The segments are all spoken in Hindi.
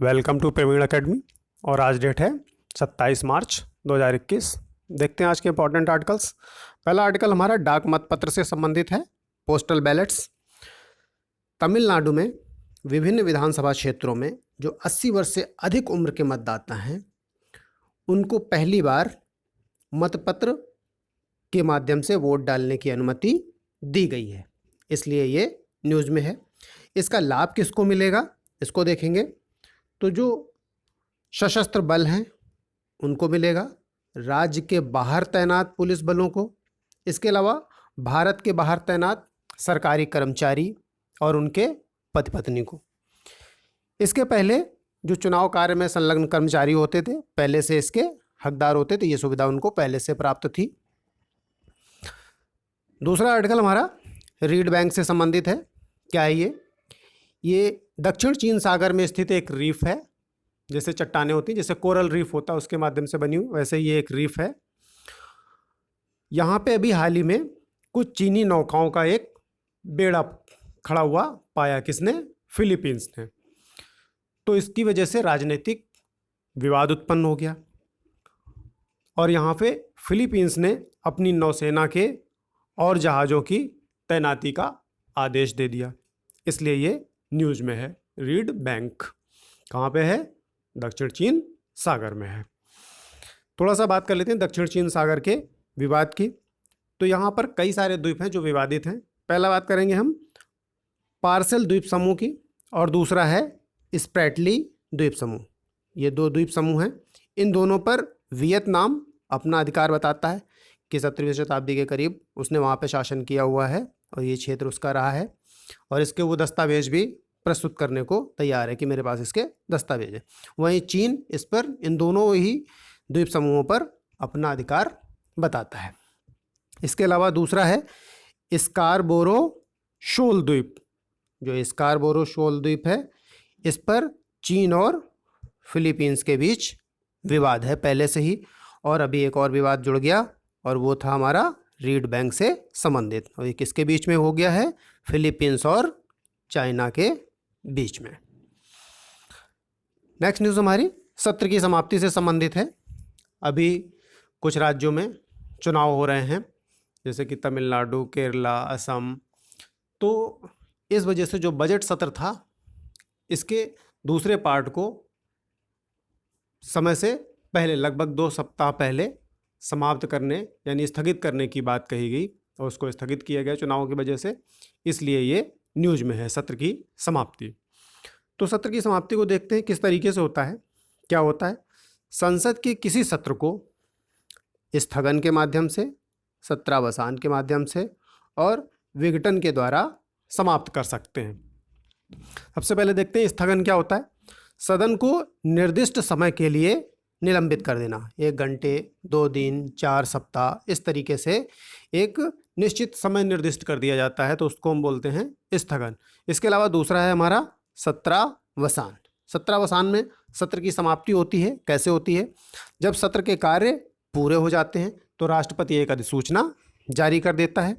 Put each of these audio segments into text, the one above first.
Welcome to Praveen academy. और आज डेट है 27 मार्च 2021। देखते हैं आज के इंपॉर्टेंट आर्टिकल्स। पहला आर्टिकल हमारा डाक मतपत्र से संबंधित है, पोस्टल बैलेट्स। तमिलनाडु में विभिन्न विधानसभा क्षेत्रों में जो 80 वर्ष से अधिक उम्र के मतदाता हैं उनको पहली बार मतपत्र के माध्यम से वोट डालने की अनुमति दी गई है, इसलिए ये न्यूज़ में है। इसका लाभ किसको मिलेगा इसको देखेंगे। तो जो सशस्त्र बल हैं उनको मिलेगा, राज्य के बाहर तैनात पुलिस बलों को, इसके अलावा भारत के बाहर तैनात सरकारी कर्मचारी और उनके पति पत्नी को। इसके पहले जो चुनाव कार्य में संलग्न कर्मचारी होते थे पहले से इसके हकदार होते थे, ये सुविधा उनको पहले से प्राप्त थी। दूसरा आर्टिकल हमारा रीड बैंक से संबंधित है। क्या है ये दक्षिण चीन सागर में स्थित एक रीफ है। जैसे चट्टानें होती हैं, जैसे कोरल रीफ होता है उसके माध्यम से बनी हुई, वैसे ये एक रीफ है। यहाँ पे अभी हाल ही में कुछ चीनी नौकाओं का एक बेड़ा खड़ा हुआ पाया, किसने? फिलीपींस ने। तो इसकी वजह से राजनीतिक विवाद उत्पन्न हो गया और यहाँ पे फिलीपींस ने अपनी नौसेना के और जहाज़ों की तैनाती का आदेश दे दिया, इसलिए ये न्यूज़ में है। रीड बैंक कहाँ पे है? दक्षिण चीन सागर में है। थोड़ा सा बात कर लेते हैं दक्षिण चीन सागर के विवाद की। तो यहाँ पर कई सारे द्वीप हैं जो विवादित हैं। पहला बात करेंगे हम पार्सेल द्वीप समूह की और दूसरा है स्प्रैटली द्वीप समूह। ये दो द्वीप समूह हैं। इन दोनों पर वियतनाम अपना अधिकार बताता है कि 17वीं शताब्दी के करीब उसने वहाँ पे शासन किया हुआ है और ये क्षेत्र उसका रहा है, और इसके वो दस्तावेज भी प्रस्तुत करने को तैयार है कि मेरे पास इसके दस्तावेज है। वहीं चीन इस पर, इन दोनों ही द्वीप समूहों पर अपना अधिकार बताता है। इसके अलावा दूसरा है स्कारबोरो शोल द्वीप। जो स्कारबोरो शोल द्वीप है इस पर चीन और फिलीपींस के बीच विवाद है पहले से ही, और अभी एक और विवाद जुड़ गया और वो था हमारा रीड बैंक से संबंधित। और ये किसके बीच में हो गया है? फिलीपींस और चाइना के बीच में। नेक्स्ट न्यूज़ हमारी सत्र की समाप्ति से संबंधित है। अभी कुछ राज्यों में चुनाव हो रहे हैं, जैसे कि तमिलनाडु, केरला, असम। तो इस वजह से जो बजट सत्र था इसके दूसरे पार्ट को समय से पहले, लगभग 2 सप्ताह पहले समाप्त करने यानी स्थगित करने की बात कही गई और उसको स्थगित किया गया चुनाव की वजह से, इसलिए ये न्यूज़ में है सत्र की समाप्ति। तो सत्र की समाप्ति को देखते हैं किस तरीके से होता है। क्या होता है? संसद के किसी सत्र को स्थगन के माध्यम से, सत्रावसान के माध्यम से और विघटन के द्वारा समाप्त कर सकते हैं। सबसे पहले देखते हैं स्थगन क्या होता है। सदन को निर्दिष्ट समय के लिए निलंबित कर देना, 1 घंटे, 2 दिन, 4 सप्ताह, इस तरीके से एक निश्चित समय निर्दिष्ट कर दिया जाता है, तो उसको हम बोलते हैं स्थगन। इसके अलावा दूसरा है हमारा सत्रावसान। सत्रावसान में सत्र की समाप्ति होती है। कैसे होती है? जब सत्र के कार्य पूरे हो जाते हैं तो राष्ट्रपति एक अधिसूचना जारी कर देता है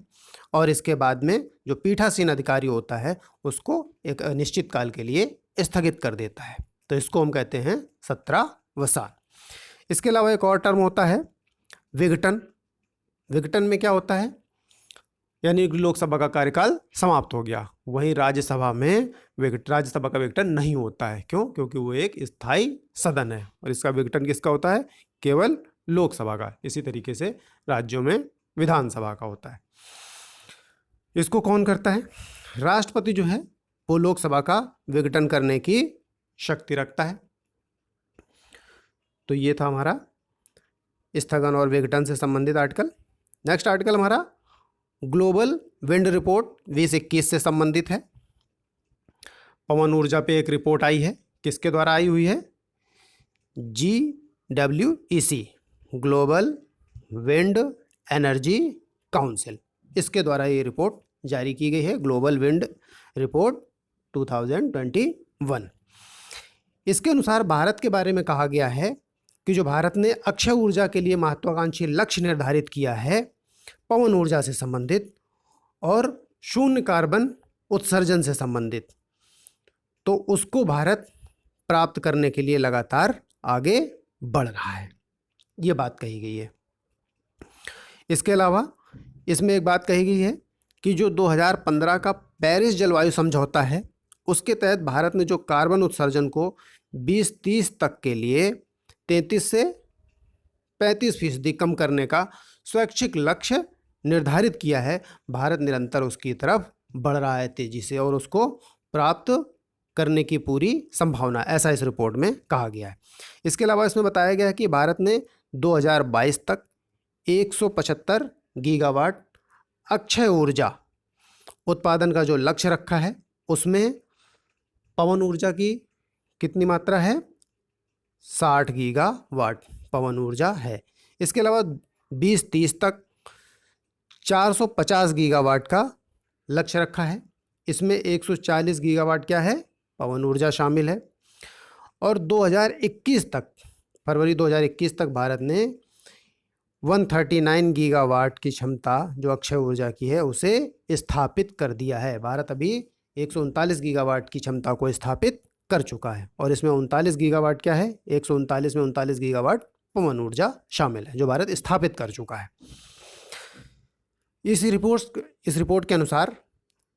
और इसके बाद में जो पीठासीन अधिकारी होता है उसको एक निश्चित काल के लिए स्थगित कर देता है, तो इसको हम कहते हैं सत्रावसान। इसके अलावा एक और टर्म होता है विघटन। विघटन में क्या होता है? यानी लोकसभा का कार्यकाल समाप्त हो गया, वहीं राज्यसभा में राज्यसभा का विघटन नहीं होता है। क्यों? क्योंकि वो एक स्थायी सदन है और इसका विघटन किसका होता है? केवल लोकसभा का। इसी तरीके से राज्यों में विधानसभा का होता है। इसको कौन करता है? राष्ट्रपति जो है वो लोकसभा का विघटन करने की शक्ति रखता है। तो ये था हमारा स्थगन और विघटन से संबंधित आर्टिकल। नेक्स्ट आर्टिकल हमारा ग्लोबल विंड रिपोर्ट 2021 से संबंधित है। पवन ऊर्जा पे एक रिपोर्ट आई है, किसके द्वारा आई हुई है? GWEC, global wind energy council, इसके द्वारा ये रिपोर्ट जारी की गई है, ग्लोबल विंड रिपोर्ट 2021। इसके अनुसार भारत के बारे में कहा गया है कि जो भारत ने अक्षय ऊर्जा के लिए महत्वाकांक्षी लक्ष्य निर्धारित किया है पवन ऊर्जा से संबंधित और शून्य कार्बन उत्सर्जन से संबंधित, तो उसको भारत प्राप्त करने के लिए लगातार आगे बढ़ रहा है, ये बात कही गई है। इसके अलावा इसमें एक बात कही गई है कि जो 2015 का पेरिस जलवायु समझौता है, उसके तहत भारत ने जो कार्बन उत्सर्जन को 2030 तक के लिए 33 से 35% कम करने का स्वैच्छिक लक्ष्य निर्धारित किया है। भारत निरंतर उसकी तरफ बढ़ रहा है तेजी से और उसको प्राप्त करने की पूरी संभावना, ऐसा इस रिपोर्ट में कहा गया है। इसके अलावा इसमें बताया गया है कि भारत ने 2022 तक 175 गीगावाट अक्षय ऊर्जा उत्पादन का जो लक्ष्य रखा है, उसमें पवन ऊर्जा की कितनी मात्रा है? 60 गीगावाट पवन ऊर्जा है। इसके अलावा 2030 तक 450 गीगावाट का लक्ष्य रखा है। इसमें 140 गीगावाट क्या है? पवन ऊर्जा शामिल है। और 2021 तक, फरवरी 2021 तक भारत ने 139 गीगावाट की क्षमता जो अक्षय ऊर्जा की है उसे स्थापित कर दिया है। भारत अभी 139 गीगावाट की क्षमता को स्थापित कर चुका है और इसमें 39 गीगावाट क्या है? 139 में 39 गीगावाट पवन ऊर्जा शामिल है जो भारत स्थापित कर चुका है। इस रिपोर्ट के अनुसार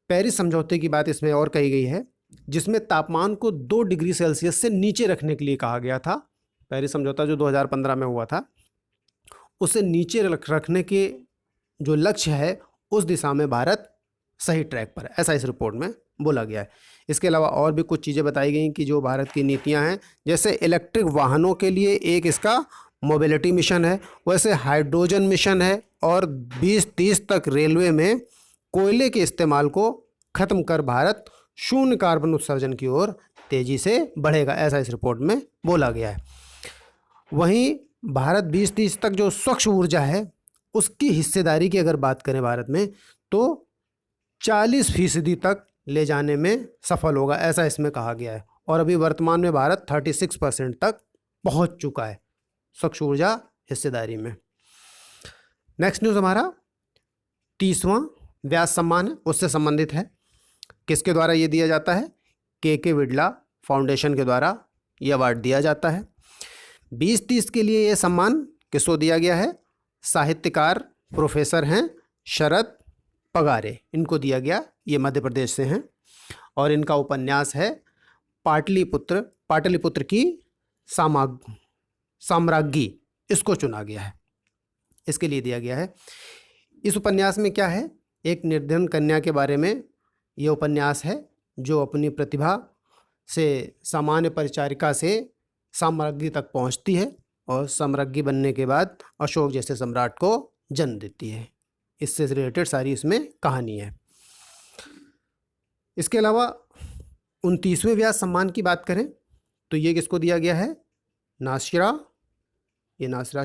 पेरिस समझौते की बात इसमें और कही गई है, जिसमें तापमान को 2 डिग्री सेल्सियस से नीचे रखने के लिए कहा गया था। पेरिस समझौता जो 2015 में हुआ था, उसे नीचे रखने के जो लक्ष्य है उस दिशा में भारत सही ट्रैक पर है, ऐसा इस रिपोर्ट में बोला गया है। इसके अलावा और भी कुछ चीज़ें बताई गई कि जो भारत की नीतियां हैं, जैसे इलेक्ट्रिक वाहनों के लिए एक इसका मोबिलिटी मिशन है, वैसे हाइड्रोजन मिशन है और 2030 तक रेलवे में कोयले के इस्तेमाल को ख़त्म कर भारत शून्य कार्बन उत्सर्जन की ओर तेज़ी से बढ़ेगा, ऐसा इस रिपोर्ट में बोला गया है। वहीं भारत 2030 तक जो स्वच्छ ऊर्जा है उसकी हिस्सेदारी की अगर बात करें भारत में, तो 40% तक ले जाने में सफल होगा, ऐसा इसमें कहा गया है। और अभी वर्तमान में भारत 36% तक पहुंच चुका है स्वच्छ ऊर्जा हिस्सेदारी में। नेक्स्ट न्यूज़ हमारा 30वां व्यास सम्मान है, उससे संबंधित है। किसके द्वारा ये दिया जाता है? के बिड़ला फाउंडेशन के द्वारा ये अवार्ड दिया जाता है। 2030 के लिए ये सम्मान किसको दिया गया है? साहित्यकार प्रोफेसर हैं शरद पगारे, इनको दिया गया। ये मध्य प्रदेश से हैं और इनका उपन्यास है पाटलिपुत्र की साम्राज्ञी, इसको चुना गया है, इसके लिए दिया गया है। इस उपन्यास में क्या है? एक निर्धन कन्या के बारे में ये उपन्यास है जो अपनी प्रतिभा से सामान्य परिचारिका से साम्राज्ञी तक पहुंचती है और साम्राज्ञी बनने के बाद अशोक जैसे सम्राट को जन्म देती है। इससे रिलेटेड सारी इसमें कहानी है। इसके अलावा 29वें व्यास सम्मान की बात करें तो ये किसको दिया गया है? नासिरा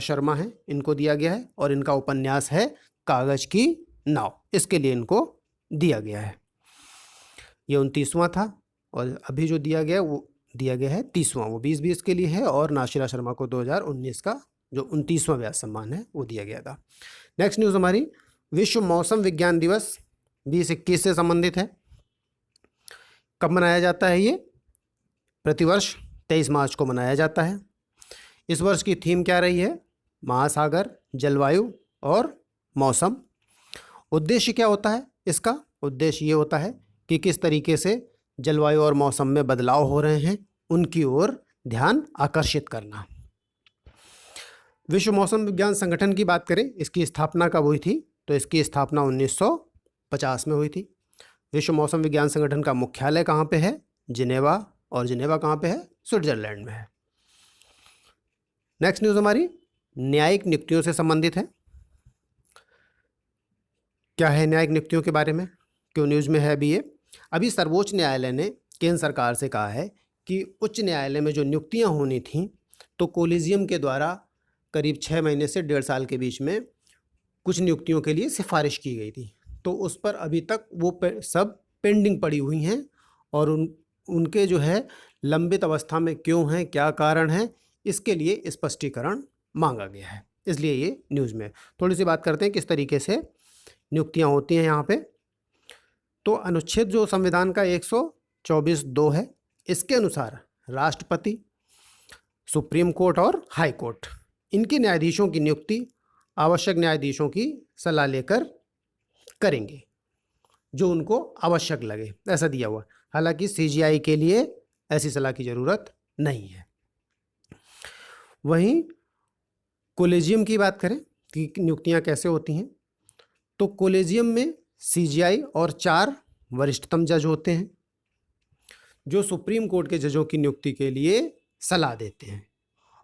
शर्मा है, इनको दिया गया है और इनका उपन्यास है कागज की नाव, इसके लिए इनको दिया गया है। ये 29वां था और अभी जो दिया गया वो दिया गया है 30वां, वो 2020 के लिए है और नासिरा शर्मा को 2019 का जो 29वां व्यास सम्मान है वो दिया गया था। नेक्स्ट न्यूज़ हमारी विश्व मौसम विज्ञान दिवस 2021 से संबंधित है। कब मनाया जाता है ये? प्रतिवर्ष 23 मार्च को मनाया जाता है। इस वर्ष की थीम क्या रही है? महासागर, जलवायु और मौसम। उद्देश्य क्या होता है इसका? उद्देश्य ये होता है कि किस तरीके से जलवायु और मौसम में बदलाव हो रहे हैं उनकी ओर ध्यान आकर्षित करना। विश्व मौसम विज्ञान संगठन की बात करें, इसकी स्थापना कब हुई थी? तो इसकी स्थापना 1950 में हुई थी। विश्व मौसम विज्ञान संगठन का मुख्यालय कहाँ पे है? जिनेवा, और जिनेवा कहाँ पे है? स्विट्जरलैंड में है। नेक्स्ट न्यूज़ हमारी न्यायिक नियुक्तियों से संबंधित है। क्या है न्यायिक नियुक्तियों के बारे में, क्यों न्यूज़ में है अभी ये? अभी सर्वोच्च न्यायालय ने केंद्र सरकार से कहा है कि उच्च न्यायालय में जो नियुक्तियां होनी थीं तो कोलिजियम के द्वारा करीब 6 महीने से 1.5 साल के बीच में कुछ नियुक्तियों के लिए सिफारिश की गई थी, तो उस पर अभी तक वो सब पेंडिंग पड़ी हुई हैं और उनके जो है लंबित अवस्था में क्यों हैं, क्या कारण है, इसके लिए स्पष्टीकरण मांगा गया है, इसलिए ये न्यूज़ में। थोड़ी सी बात करते हैं किस तरीके से नियुक्तियां होती हैं यहाँ पे। तो अनुच्छेद जो संविधान का 124(2) है, इसके अनुसार राष्ट्रपति, सुप्रीम कोर्ट और हाई कोर्ट, इनके न्यायाधीशों की नियुक्ति आवश्यक न्यायाधीशों की सलाह लेकर करेंगे, जो उनको आवश्यक लगे, ऐसा दिया हुआ। हालांकि सीजीआई के लिए ऐसी सलाह की ज़रूरत नहीं है। वहीं कोलेजियम की बात करें कि नियुक्तियां कैसे होती हैं, तो कोलेजियम में सीजीआई और 4 वरिष्ठतम जज होते हैं, जो सुप्रीम कोर्ट के जजों की नियुक्ति के लिए सलाह देते हैं।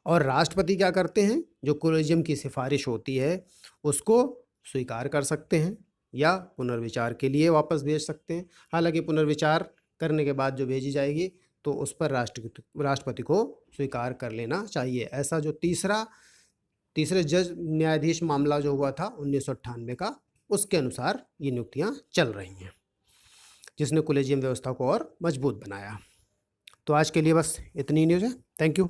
और राष्ट्रपति क्या करते हैं, जो कोलेजियम की सिफारिश होती है उसको स्वीकार कर सकते हैं या पुनर्विचार के लिए वापस भेज सकते हैं। हालांकि पुनर्विचार करने के बाद जो भेजी जाएगी तो उस पर राष्ट्रपति को स्वीकार कर लेना चाहिए। ऐसा जो तीसरे जज न्यायाधीश मामला जो हुआ था 1998 का, उसके अनुसार ये नियुक्तियां चल रही हैं, जिसने कोलेजियम व्यवस्था को और मजबूत बनाया। तो आज के लिए बस इतनी न्यूज़ है। Thank you.